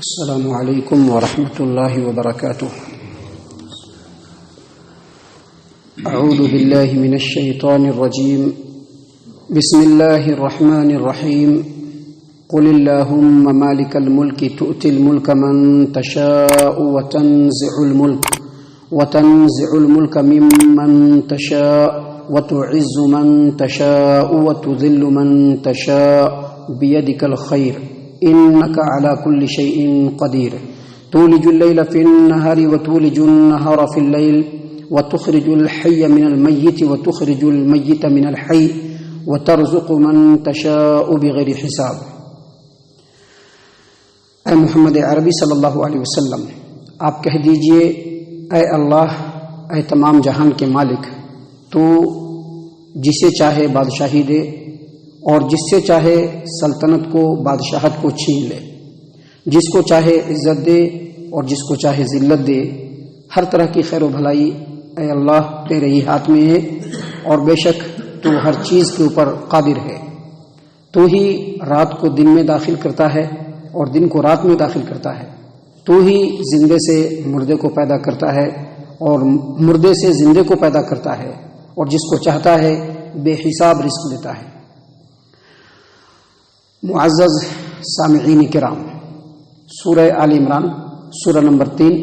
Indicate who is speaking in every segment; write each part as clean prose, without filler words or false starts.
Speaker 1: السلام علیکم ورحمۃ اللہ وبرکاتہ. اعوذ باللہ من الشیطان الرجیم. بسم اللہ الرحمن الرحیم. قل اللہم مالک الملک تؤتی الملک من تشاء وتنزع الملک ممن تشاء وتعز من تشاء وتذل من تشاء بیدک الخیر إنك على كل شيء قدير. تولج الليل في النهار وتولج النهار في الليل وتخرج الحي من الميت وتخرج الميت من الحي وترزق من تشاء بغير حساب. اے محمد عربی صلی اللہ علیہ وسلم، آپ کہہ دیجئے اے اللہ، اے تمام جہان کے مالک، تو جسے چاہے بادشاہی دے اور جس سے چاہے سلطنت کو، بادشاہت کو چھین لے، جس کو چاہے عزت دے اور جس کو چاہے ذلت دے. ہر طرح کی خیر و بھلائی اے اللہ تیرے ہی ہاتھ میں ہے، اور بے شک تو ہر چیز کے اوپر قادر ہے. تو ہی رات کو دن میں داخل کرتا ہے اور دن کو رات میں داخل کرتا ہے. تو ہی زندے سے مردے کو پیدا کرتا ہے اور مردے سے زندے کو پیدا کرتا ہے، اور جس کو چاہتا ہے بے حساب رزق دیتا ہے. معزز سامعین کرام، سورہ آل عمران سورہ نمبر 3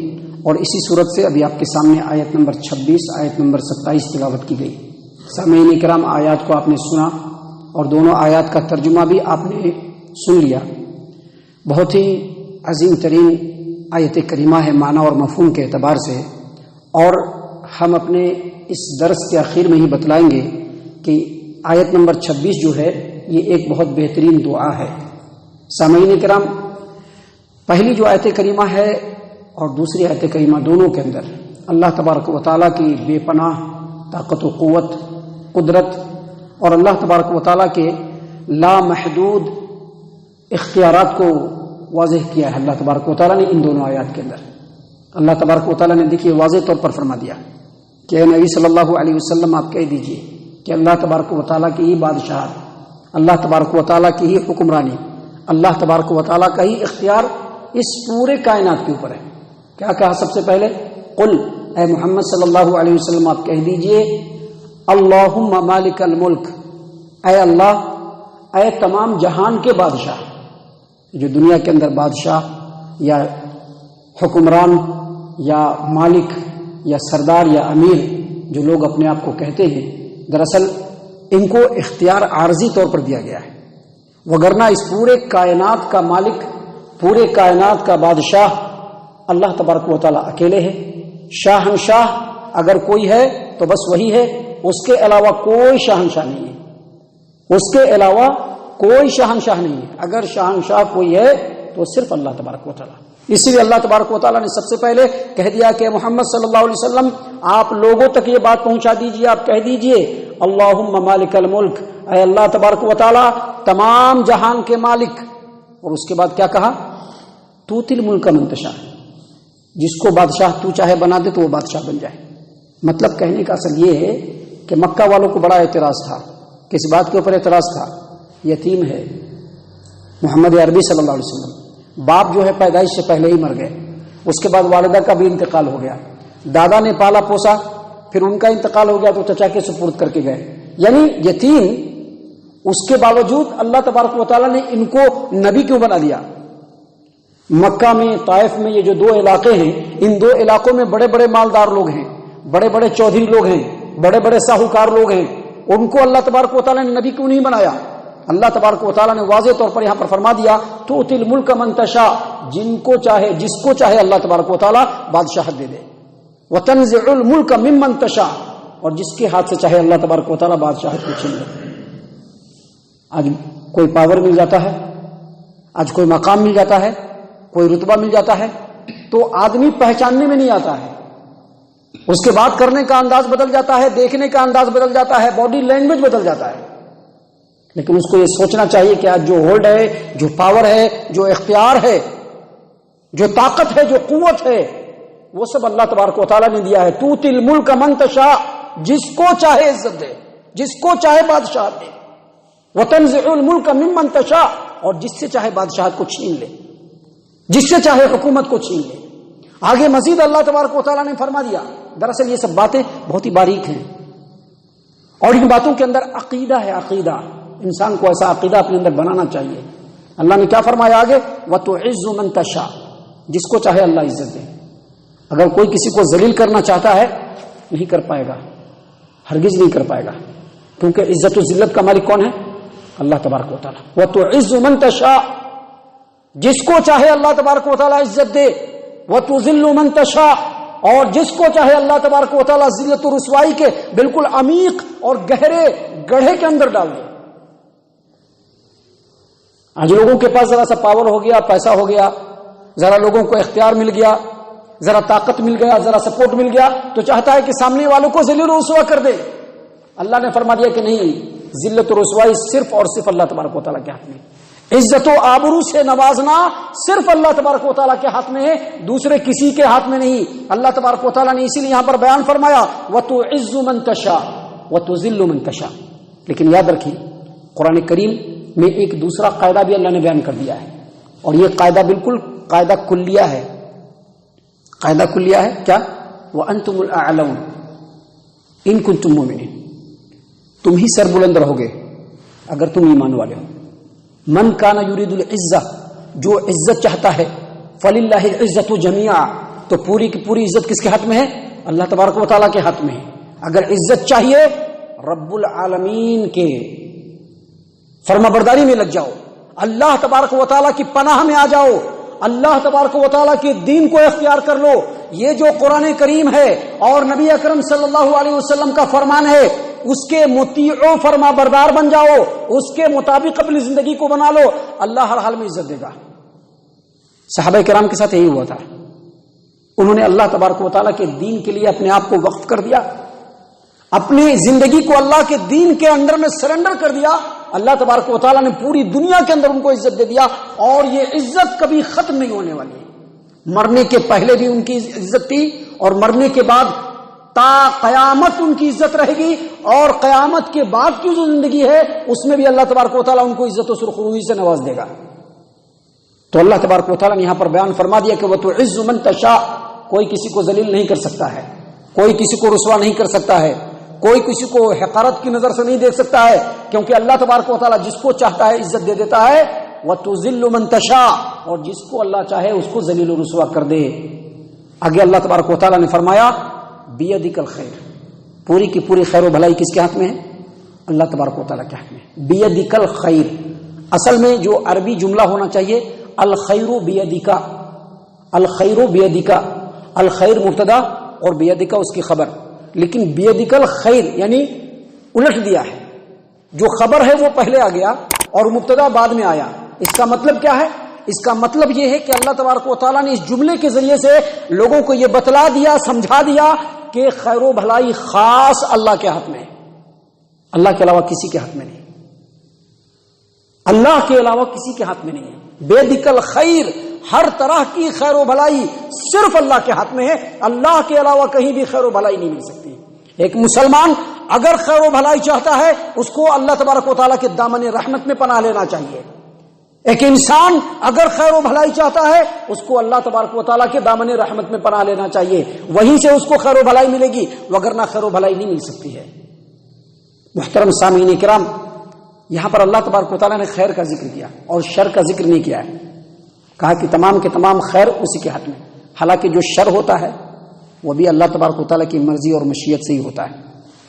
Speaker 1: اور اسی صورت سے ابھی آپ کے سامنے آیت نمبر 26 آیت نمبر 27 تلاوت کی گئی. سامعین کرام، آیات کو آپ نے سنا اور دونوں آیات کا ترجمہ بھی آپ نے سن لیا. بہت ہی عظیم ترین آیت کریمہ ہے معنی اور مفہوم کے اعتبار سے، اور ہم اپنے اس درس کے آخر میں ہی بتلائیں گے کہ آیت نمبر 26 جو ہے یہ ایک بہت بہترین دعا ہے. سامعین کرام، پہلی جو آیت کریمہ ہے اور دوسری آیت کریمہ، دونوں کے اندر اللہ تبارک و تعالیٰ کی بے پناہ طاقت و قوت، قدرت، اور اللہ تبارک و تعالیٰ کے لامحدود اختیارات کو واضح کیا ہے. اللہ تبارک و تعالیٰ نے ان دونوں آیات کے اندر اللہ تبارک و تعالیٰ نے دیکھیے واضح طور پر فرما دیا کہ اے نبی صلی اللہ علیہ وسلم، آپ کہہ دیجئے کہ اللہ تبارک و تعالیٰ کی ہی بادشاہت، اللہ تبارک و تعالیٰ کی ہی حکمرانی، اللہ تبارک و تعالیٰ کا ہی اختیار اس پورے کائنات کے اوپر ہے. کیا کہا سب سے پہلے؟ قل، اے محمد صلی اللہ علیہ وسلم آپ کہہ دیجئے اللہم مالک الملک، اے اللہ، اے تمام جہان کے بادشاہ. جو دنیا کے اندر بادشاہ یا حکمران یا مالک یا سردار یا امیر جو لوگ اپنے آپ کو کہتے ہیں، دراصل ان کو اختیار عارضی طور پر دیا گیا ہے، وگرنہ اس پورے کائنات کا مالک، پورے کائنات کا بادشاہ اللہ تبارک و تعالیٰ اکیلے ہے. شاہنشاہ اگر کوئی ہے تو بس وہی ہے، اس کے علاوہ کوئی شاہنشاہ نہیں ہے، اس کے علاوہ کوئی شاہنشاہ نہیں ہے. اگر شاہنشاہ کوئی ہے تو صرف اللہ تبارک و تعالیٰ. اسی لیے اللہ تبارک و تعالیٰ نے سب سے پہلے کہہ دیا کہ محمد صلی اللہ علیہ وسلم آپ لوگوں تک یہ بات پہنچا دیجئے، آپ کہہ دیجئے اللہم مالک الملک، اے اللہ تبارک و تعالیٰ تمام جہان کے مالک. اور اس کے بعد کیا کہا؟ توتی الملک من تشاء، جس کو بادشاہ تو چاہے بنا دے تو وہ بادشاہ بن جائے. مطلب کہنے کا اصل یہ ہے کہ مکہ والوں کو بڑا اعتراض تھا. کس بات کے اوپر اعتراض تھا؟ یتیم ہے محمد عربی صلی اللہ علیہ وسلم، باپ جو ہے پیدائش سے پہلے ہی مر گئے، اس کے بعد والدہ کا بھی انتقال ہو گیا، دادا نے پالا پوسا، پھر ان کا انتقال ہو گیا تو چچا کے سپرد کر کے گئے. یعنی یتیم. اس کے باوجود اللہ تبارک و تعالیٰ نے ان کو نبی کیوں بنا دیا؟ مکہ میں، طائف میں، یہ جو دو علاقے ہیں، ان دو علاقوں میں بڑے بڑے مالدار لوگ ہیں، بڑے بڑے چودھری لوگ ہیں، بڑے بڑے ساہوکار لوگ ہیں. ان کو اللہ تبارک و تعالیٰ نے نبی کیوں نہیں بنایا؟ اللہ تبارک و تعالیٰ نے واضح طور پر یہاں پر فرما دیا تؤتی الملک من تشاء، جن کو چاہے، جس کو چاہے اللہ تبارک و تعالیٰ بادشاہت دے دے. وتنزع الملک ممن تشاء، اور جس کے ہاتھ سے چاہے اللہ تبارک و تعالیٰ بادشاہت کو چھین لے. آج کوئی پاور مل جاتا ہے، آج کوئی مقام مل جاتا ہے، کوئی رتبہ مل جاتا ہے تو آدمی پہچاننے میں نہیں آتا ہے. اس کے بات کرنے کا انداز بدل جاتا ہے، دیکھنے کا انداز بدل جاتا ہے، باڈی لینگویج بدل جاتا ہے. لیکن اس کو یہ سوچنا چاہیے کہ آج جو ہولڈ ہے، جو پاور ہے، جو اختیار ہے، جو طاقت ہے، جو قوت ہے، وہ سب اللہ تبارک و تعالیٰ نے دیا ہے. توتی الملک من تشاء، جس کو چاہے عزت دے، جس کو چاہے بادشاہت دے. وتنزع الملک ممن تشاء، اور جس سے چاہے بادشاہت کو چھین لے. جس سے چاہے حکومت کو چھین لے۔ آگے مزید اللہ تبارک و تعالیٰ نے فرما دیا، دراصل یہ سب باتیں بہت ہی باریک ہیں اور ان باتوں کے اندر عقیدہ ہے، عقیدہ انسان کو ایسا عقیدہ اپنے اندر بنانا چاہیے۔ اللہ نے کیا فرمایا آگے؟ وَتُعِزُّ مَن تَشَاءُ، جس کو چاہے اللہ عزت دے۔ اگر کوئی کسی کو ذلیل کرنا چاہتا ہے نہیں کر پائے گا، ہرگز نہیں کر پائے گا، کیونکہ عزت و ذلت کا مالک کون ہے؟ اللہ تبارک و تعالیٰ۔ وَتُعِزُّ مَن تَشَاءُ، جس کو چاہے اللہ تبارک و تعالیٰ عزت دے، وَتُذِلُّ مَن تَشَاءُ، اور جس کو چاہے اللہ تبارک و تعالیٰ ذلت و رسوائی کے بالکل عمیق اور گہرے گڑھے کے اندر ڈال دے۔ آج لوگوں کے پاس ذرا سا پاور ہو گیا، پیسہ ہو گیا، ذرا لوگوں کو اختیار مل گیا، ذرا طاقت مل گیا، ذرا سپورٹ مل گیا، تو چاہتا ہے کہ سامنے والوں کو ذلیل و رسوا کر دے۔ اللہ نے فرما دیا کہ نہیں، ذلت و رسوائی صرف اور صرف اللہ تبارک و تعالیٰ کے ہاتھ میں، عزت و آبرو سے نوازنا صرف اللہ تبارک و تعالیٰ کے ہاتھ میں ہے، دوسرے کسی کے ہاتھ میں نہیں۔ اللہ تبارک و تعالیٰ نے اسی لیے یہاں پر بیان فرمایا وَتُعِزُّ مَن تَشَاءُ وَتُذِلُّ مَن تَشَاءُ۔ لیکن یاد رکھیے قرآن کریم میں ایک دوسرا قاعدہ بھی اللہ نے بیان کر دیا ہے، اور یہ قاعدہ بالکل قاعدہ کلیہ ہے۔ قاعدہ کلیہ ہے کیا؟ وَأَنْتُمُ الْأَعْلَوْنَ إِن كُنتُم مُؤْمِنِينَ، تم ہی سر بلند رہو گے اگر تم ایمان والے ہو۔ من کان یرید العزہ، جو عزت چاہتا ہے، فللہ العزت جمیعا، تو پوری کی پوری عزت کس کے ہاتھ میں ہے؟ اللہ تبارک و تعالیٰ کے ہاتھ میں ہے۔ اگر عزت چاہیے رب العالمین کے فرما برداری میں لگ جاؤ، اللہ تبارک و تعالیٰ کی پناہ میں آ جاؤ، اللہ تبارک و تعالیٰ کے دین کو اختیار کر لو۔ یہ جو قرآن کریم ہے اور نبی اکرم صلی اللہ علیہ وسلم کا فرمان ہے، اس کے مطیع و فرما بردار بن جاؤ، اس کے مطابق اپنی زندگی کو بنا لو، اللہ ہر حال میں عزت دے گا۔ صحابہ کرام کے ساتھ یہی ہوا تھا، انہوں نے اللہ تبارک و تعالیٰ کے دین کے لیے اپنے آپ کو وقف کر دیا، اپنی زندگی کو اللہ کے دین کے انڈر میں سرنڈر کر دیا۔ اللہ تبارک و تعالیٰ نے پوری دنیا کے اندر ان کو عزت دے دیا، اور یہ عزت کبھی ختم نہیں ہونے والی ہے۔ مرنے کے پہلے بھی ان کی عزت تھی، اور مرنے کے بعد تا قیامت ان کی عزت رہے گی، اور قیامت کے بعد کی جو زندگی ہے اس میں بھی اللہ تبارک و تعالیٰ ان کو عزت و سرخروئی سے نواز دے گا۔ تو اللہ تبارک و تعالیٰ نے یہاں پر بیان فرما دیا کہ وَتُعِزُّ مَن تَشَاءُ، کوئی کسی کو ذلیل نہیں کر سکتا ہے، کوئی کسی کو رسوا نہیں کر سکتا ہے، کوئی کسی کو حقارت کی نظر سے نہیں دیکھ سکتا ہے، کیونکہ اللہ تبارک و تعالیٰ جس کو چاہتا ہے عزت دے دیتا ہے۔ وَتُذِلُّ مَن تَشَاءُ، اور جس کو اللہ چاہے اس کو ذلیل و رسوا کر دے۔ آگے اللہ تبارک و تعالیٰ نے فرمایا بِیَدِکَ الْخَیْرُ، پوری کی پوری خیر و بھلائی کس کے ہاتھ میں ہے؟ اللہ تبارک و تعالیٰ کے ہاتھ میں۔ بِیَدِکَ الْخَیْرُ، اصل میں جو عربی جملہ ہونا چاہیے الخیر بیدک، الخیر بیدک، الخیر مبتدا اور بیدک اس کی خبر، لیکن بیدک الخیر یعنی الٹ دیا ہے، جو خبر ہے وہ پہلے آ گیا اور مبتدا بعد میں آیا۔ اس کا مطلب کیا ہے؟ اس کا مطلب یہ ہے کہ اللہ تبارک و تعالیٰ نے اس جملے کے ذریعے سے لوگوں کو یہ بتلا دیا، سمجھا دیا کہ خیر و بھلائی خاص اللہ کے ہاتھ میں ہے، اللہ کے علاوہ کسی کے ہاتھ میں نہیں، اللہ کے علاوہ کسی کے ہاتھ میں نہیں ہے۔ بیدک الخیر، ہر طرح کی خیر و بھلائی صرف اللہ کے ہاتھ میں ہے، اللہ کے علاوہ کہیں بھی خیر و بھلائی نہیں مل سکتی۔ ایک مسلمان اگر خیر و بھلائی چاہتا ہے اس کو اللہ تبارک و تعالیٰ کے دامن رحمت میں پناہ لینا چاہیے۔ ایک انسان اگر خیر و بھلائی چاہتا ہے اس کو اللہ تبارک و تعالیٰ کے دامن رحمت میں پناہ لینا چاہیے، وہیں سے اس کو خیر و بھلائی ملے گی، وگرنہ خیر و بھلائی نہیں مل سکتی ہے۔ محترم سامعین کرام، یہاں پر اللہ تبارک و تعالیٰ نے خیر کا ذکر کیا اور شر کا ذکر نہیں کیا ہے، کہا کہ تمام کے تمام خیر اسی کے ہاتھ میں، حالانکہ جو شر ہوتا ہے وہ بھی اللہ تبارک و تعالیٰ کی مرضی اور مشیت سے ہی ہوتا ہے۔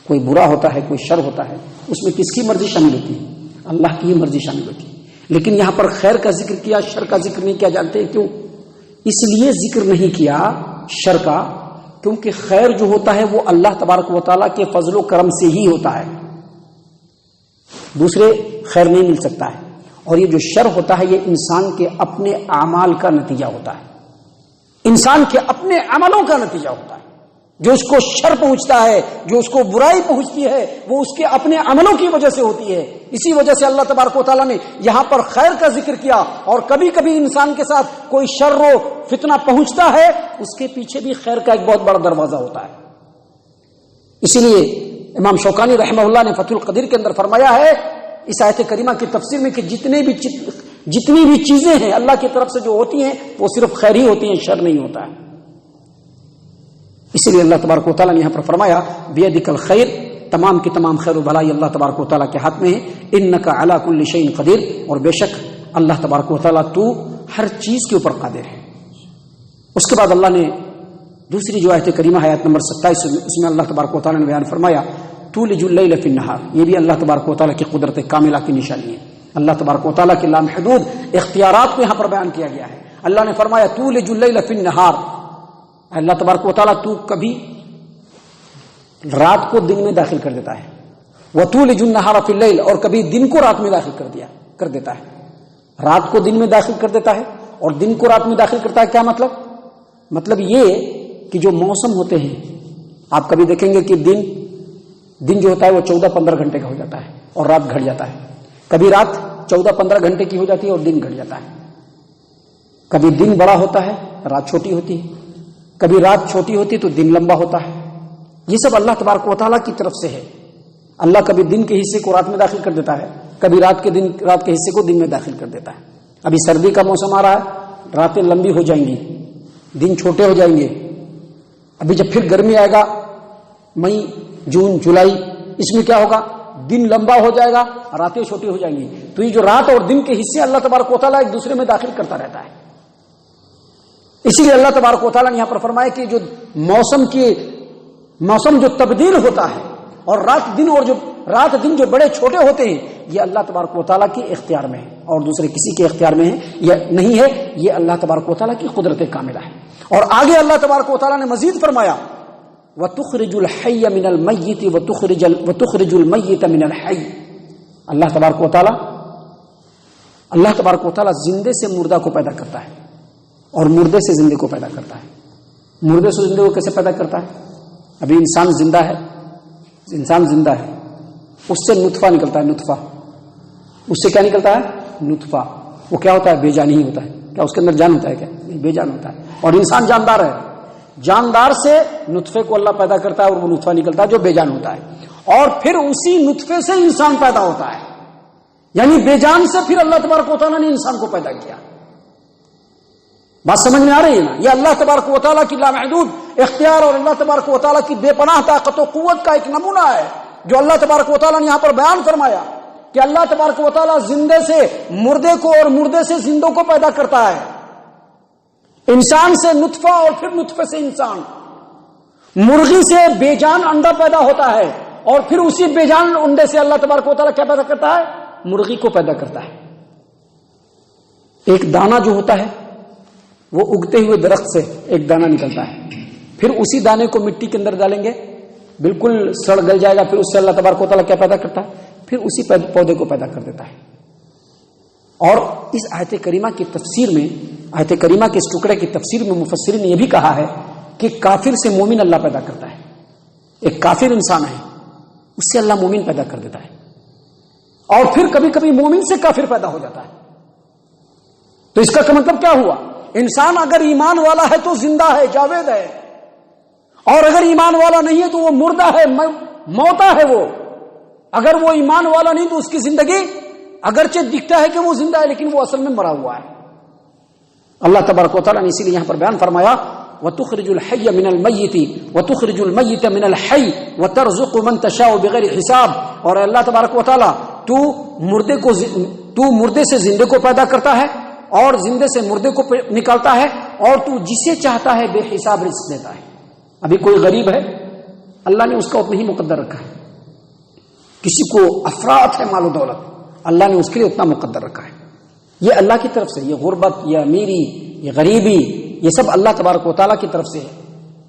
Speaker 1: کوئی برا ہوتا ہے، کوئی شر ہوتا ہے، اس میں کس کی مرضی شامل ہوتی ہے؟ اللہ کی ہی مرضی شامل ہوتی ہے۔ لیکن یہاں پر خیر کا ذکر کیا، شر کا ذکر نہیں کیا، جانتے ہیں کیوں؟ اس لیے ذکر نہیں کیا شر کا کیونکہ خیر جو ہوتا ہے وہ اللہ تبارک و تعالیٰ کے فضل و کرم سے ہی ہوتا ہے، دوسرے خیر نہیں مل سکتا ہے۔ اور یہ جو شر ہوتا ہے یہ انسان کے اپنے اعمال کا نتیجہ ہوتا ہے، انسان کے اپنے عملوں کا نتیجہ ہوتا ہے۔ جو اس کو شر پہنچتا ہے، جو اس کو برائی پہنچتی ہے، وہ اس کے اپنے عملوں کی وجہ سے ہوتی ہے۔ اسی وجہ سے اللہ تبارک و تعالیٰ نے یہاں پر خیر کا ذکر کیا، اور کبھی کبھی انسان کے ساتھ کوئی شر و فتنہ پہنچتا ہے اس کے پیچھے بھی خیر کا ایک بہت بڑا دروازہ ہوتا ہے۔ اسی لیے امام شوکانی رحمہ اللہ نے فتح القدیر کے اندر فرمایا ہے اس آیت کریمہ کی تفسیر میں کہ جتنی بھی چیزیں ہیں اللہ کی طرف سے جو ہوتی ہیں وہ صرف خیر ہی ہوتی ہیں، شر نہیں ہوتا ہے۔ اسی لیے اللہ تبارک و تعالیٰ نے یہاں پر فرمایا بیدک الخیر، تمام کی تمام خیر و بھلائی اللہ تبارک و تعالیٰ کے ہاتھ میں ہے، انک علی کل شیء قدیر، اور بے شک اللہ تبارک و تعالیٰ تو ہر چیز کے اوپر قادر ہے۔ اس کے بعد اللہ نے دوسری جو آیت کریمہ ہے آیت نمبر 27، اس میں اللہ تبارک و تعالیٰ نے بیان فرمایا تولج اللیل فی النہار، یہ بھی اللہ تبارک و تعالیٰ کی قدرت کاملہ کی نشانی ہے۔ اللہ تبارک و تعالیٰ کے لامحدود اختیارات کو یہاں پر بیان کیا گیا ہے۔ اللہ نے فرمایا تولج اللیل فی النہار، اللہ تبارک و تعالیٰ تو کبھی رات کو دن میں داخل کر دیتا ہے، وتولج النہار فی اللیل، اور کبھی دن کو رات میں داخل کر دیتا ہے۔ رات کو دن میں داخل کر دیتا ہے اور دن کو رات میں داخل کرتا ہے۔ کیا مطلب یہ کہ جو موسم ہوتے ہیں، آپ کبھی دیکھیں گے کہ دن جو ہوتا ہے وہ 14-15 گھنٹے کا ہو جاتا ہے اور رات گھٹ جاتا ہے، کبھی رات 14-15 گھنٹے کی ہو جاتی ہے اور دن گھٹ جاتا ہے، کبھی دن بڑا ہوتا ہے رات چھوٹی ہوتی ہے، کبھی رات چھوٹی ہوتی ہے تو دن لمبا ہوتا ہے۔ یہ سب اللہ تبارک و تعالیٰ کی طرف سے ہے۔ اللہ کبھی دن کے حصے کو رات میں داخل کر دیتا ہے، کبھی رات کے حصے کو دن میں داخل کر دیتا ہے۔ ابھی سردی کا موسم آ رہا ہے، راتیں لمبی ہو جائیں گی، دن چھوٹے ہو جائیں گے۔ ابھی جب پھر گرمی آئے گا، مئی، جون، جولائی، اس میں کیا ہوگا؟ دن لمبا ہو جائے گا، راتیں چھوٹی ہو جائیں گی۔ تو یہ جو رات اور دن کے حصے اللہ تبارک و تعالیٰ ایک دوسرے میں داخل کرتا رہتا ہے۔ اسی لیے اللہ تبارک و تعالیٰ نے یہاں پر فرمایا کہ جو موسم جو تبدیل ہوتا ہے، اور رات دن جو بڑے چھوٹے ہوتے ہیں، یہ اللہ تبارک و تعالیٰ کے اختیار میں ہے اور دوسرے کسی کے اختیار میں ہے یا نہیں ہے، یہ اللہ تبارک و تعالیٰ کی قدرت کاملہ ہے۔ اور آگے اللہ تبارک و تعالیٰ نے مزید فرمایا وَتُخْرِجُ الْحَيَّ مِنَ الْمَيِّتِ وَتُخْرِجُ الْمَيِّتَ مِنَ الْحَيِّ، اللہ تبارک و تعالیٰ زندے سے مردہ کو پیدا کرتا ہے اور مردے سے زندے کو پیدا کرتا ہے۔ مردے سے زندے کو کیسے پیدا کرتا ہے؟ ابھی انسان زندہ ہے، اس سے نطفہ نکلتا ہے، اس سے کیا نکلتا ہے؟ نطفہ۔ وہ کیا ہوتا ہے؟ بے جان ہی ہوتا ہے۔ کیا اس کے اندر جان ہوتا ہے؟ کیا نہیں، بے جان ہوتا ہے۔ اور انسان جاندار ہے، جاندار سے نطفے کو اللہ پیدا کرتا ہے اور وہ نطفہ نکلتا ہے جو بے جان ہوتا ہے، اور پھر اسی نطفے سے انسان پیدا ہوتا ہے۔ یعنی بے جان سے پھر اللہ تبارک و تعالیٰ نے انسان کو پیدا کیا۔ بات سمجھ میں آ رہی ہے نا؟ یہ اللہ تبارک و تعالیٰ کی لامحدود اختیار اور اللہ تبارک و تعالیٰ کی بے پناہ طاقت و قوت کا ایک نمونہ ہے جو اللہ تبارک و تعالیٰ نے یہاں پر بیان فرمایا کہ اللہ تبارک و تعالیٰ زندے سے مردے کو اور مردے سے زندوں کو پیدا کرتا ہے، انسان سے نطفہ اور پھر نطفے سے انسان، مرغی سے بے جان انڈا پیدا ہوتا ہے اور پھر اسی بے جان انڈے سے اللہ تبارک و تعالیٰ کیا پیدا کرتا ہے؟ مرغی کو پیدا کرتا ہے۔ ایک دانہ جو ہوتا ہے وہ اگتے ہوئے درخت سے ایک دانہ نکلتا ہے، پھر اسی دانے کو مٹی کے اندر ڈالیں گے، بالکل سڑ گل جائے گا، پھر اس سے اللہ تبارک و تعالیٰ کیا پیدا کرتا ہے؟ پھر اسی پودے کو پیدا کر دیتا ہے۔ اور اس آیت کریمہ کی تفسیر میں، آیت کریمہ کے اس ٹکڑے کی تفسیر میں مفسرین نے یہ بھی کہا ہے کہ کافر سے مومن اللہ پیدا کرتا ہے۔ ایک کافر انسان ہے، اس سے اللہ مومن پیدا کر دیتا ہے، اور پھر کبھی کبھی مومن سے کافر پیدا ہو جاتا ہے۔ تو اس کا مطلب کیا ہوا؟ انسان اگر ایمان والا ہے تو زندہ ہے، جاوید ہے، اور اگر ایمان والا نہیں ہے تو وہ مردہ ہے، موتا ہے۔ وہ اگر وہ ایمان والا نہیں تو اس کی زندگی اگرچہ دکھتا ہے کہ وہ زندہ ہے لیکن وہ اصل میں مرا ہوا ہے۔ اللہ تبارک و تعالیٰ نے اسی لیے یہاں پر بیان فرمایا وَتُخْرِجُ الْحَيَّ مِنَ الْمَيِّتِ وَتُخْرِجُ الْمَيِّتَ مِنَ الْحَيِّ وَتَرْزُقُ مَن تَشَاءُ بِغَيْرِ حساب، اور اللہ تبارک و تعالیٰ تو مردے سے زندے کو پیدا کرتا ہے اور زندے سے مردے کو نکالتا ہے، اور تو جسے چاہتا ہے بے حساب رزق دیتا ہے۔ ابھی کوئی غریب ہے، اللہ نے اس کا اتنا ہی مقدر رکھا ہے۔ کسی کو افراط ہے مال و دولت، اللہ نے اس کے لیے اتنا مقدر رکھا ہے۔ یہ اللہ کی طرف سے، یہ غربت، یہ امیری، یہ غریبی، یہ سب اللہ تبارک و تعالیٰ کی طرف سے ہے۔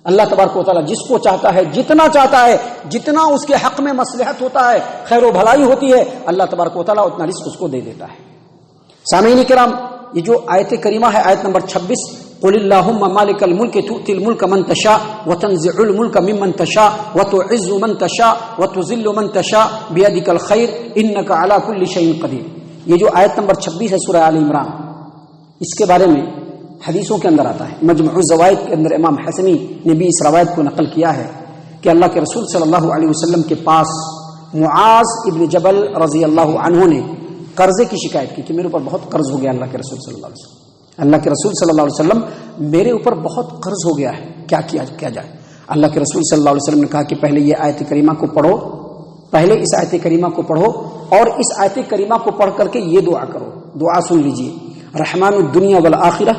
Speaker 1: اللہ تبارک و تعالیٰ جس کو چاہتا ہے، جتنا چاہتا ہے، جتنا اس کے حق میں مصلحت ہوتا ہے، خیر و بھلائی ہوتی ہے، اللہ تبارک و تعالیٰ اتنا رزق اس کو دے دیتا ہے۔ سامعین کرام، یہ جو آیت کریمہ ہے آیت نمبر 26، قل اللہم مالک الملک تؤتی الملک من تشاء وتنزع الملک ممن تشاء وتعز من تشاء وتذل من تشاء بیدک الخیر انک علی کل شیء قدیر۔ یہ جو آیت نمبر 26 ہے سورہ آل عمران، اس کے بارے میں حدیثوں کے اندر آتا ہے، مجموع الزوائد کے اندر امام حسنی نے بھی اس روایت کو نقل کیا ہے کہ اللہ کے رسول صلی اللہ علیہ وسلم کے پاس معاذ ابن جبل رضی اللہ عنہ نے قرضے کی شکایت کی کہ میرے اوپر بہت قرض ہو گیا اللہ کے رسول صلی اللہ علیہ وسلم، اللہ کے رسول صلی اللہ علیہ وسلم میرے اوپر بہت قرض ہو گیا ہے، کیا کیا جائے؟ اللہ کے رسول صلی اللہ علیہ وسلم نے کہا کہ پہلے یہ آیت کریمہ کو پڑھو، پہلے اس آیت کریمہ کو پڑھو اور اس آیت کریمہ کو پڑھ کر کے یہ دعا کرو، دعا سن لیجئے، رحمان الدنیا والآخرہ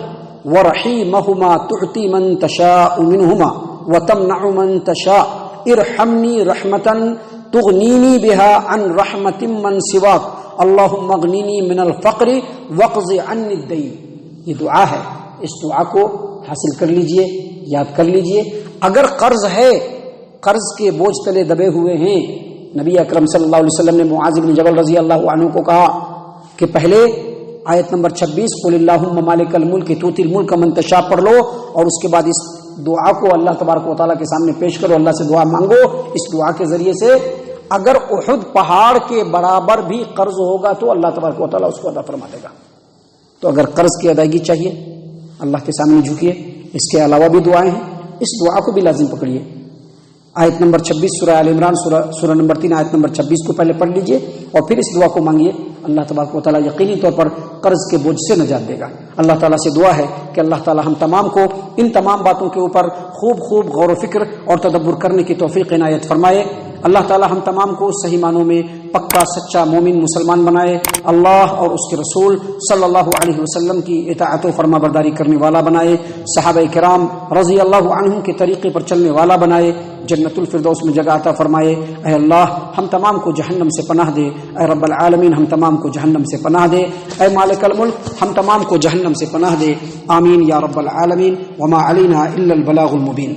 Speaker 1: ورحیمہما تعطی من تشاء منہما وتمنع من تشاء ارحمنی رحمتا تغنینی بها عن رحمت من سواک اللہم اغنینی من الفقر واقض عنی الدین۔ یہ دعا ہے، اس دعا کو حاصل کر لیجئے، یاد کر لیجئے۔ اگر قرض ہے، قرض کے بوجھ تلے دبے ہوئے ہیں، نبی اکرم صلی اللہ علیہ وسلم نے معاذ بن جبل رضی اللہ عنہ کو کہا کہ پہلے آیت نمبر 26 قل اللہم مالک الملک تؤتی الملک من تشاء پڑھ لو اور اس کے بعد اس دعا کو اللہ تبارک و تعالیٰ کے سامنے پیش کرو، اللہ سے دعا مانگو۔ اس دعا کے ذریعے سے اگر احد پہاڑ کے برابر بھی قرض ہوگا تو اللہ تبارک و تعالیٰ اس کو ادا فرما دے گا۔ تو اگر قرض کی ادائیگی چاہیے اللہ کے سامنے جھکیے۔ اس کے علاوہ بھی دعائیں ہیں، اس دعا کو بھی لازم پکڑیے۔ آیت نمبر 26 سورہ آل عمران سورہ نمبر 3 آیت نمبر 26 کو پہلے پڑھ لیجئے اور پھر اس دعا کو مانگیے، اللہ تبارک و تعالیٰ یقینی طور پر قرض کے بوجھ سے نجات دے گا۔ اللہ تعالیٰ سے دعا ہے کہ اللہ تعالیٰ ہم تمام کو ان تمام باتوں کے اوپر خوب غور و فکر اور تدبر کرنے کی توفیق عنایت فرمائے۔ اللہ تعالیٰ ہم تمام کو صحیح معنوں میں پکا سچا مومن مسلمان بنائے، اللہ اور اس کے رسول صلی اللہ علیہ وسلم کی اطاعت و فرما برداری کرنے والا بنائے، صحابہ کرام رضی اللہ عنہم کے طریقے پر چلنے والا بنائے، جنت الفردوس میں جگہ عطا فرمائے۔ اے اللہ ہم تمام کو جہنم سے پناہ دے، اے رب العالمین ہم تمام کو جہنم سے پناہ دے، اے مالک الملک ہم تمام کو جہنم سے پناہ دے، آمین یا رب العالمین۔ وما علینا الا البلاغ المبین۔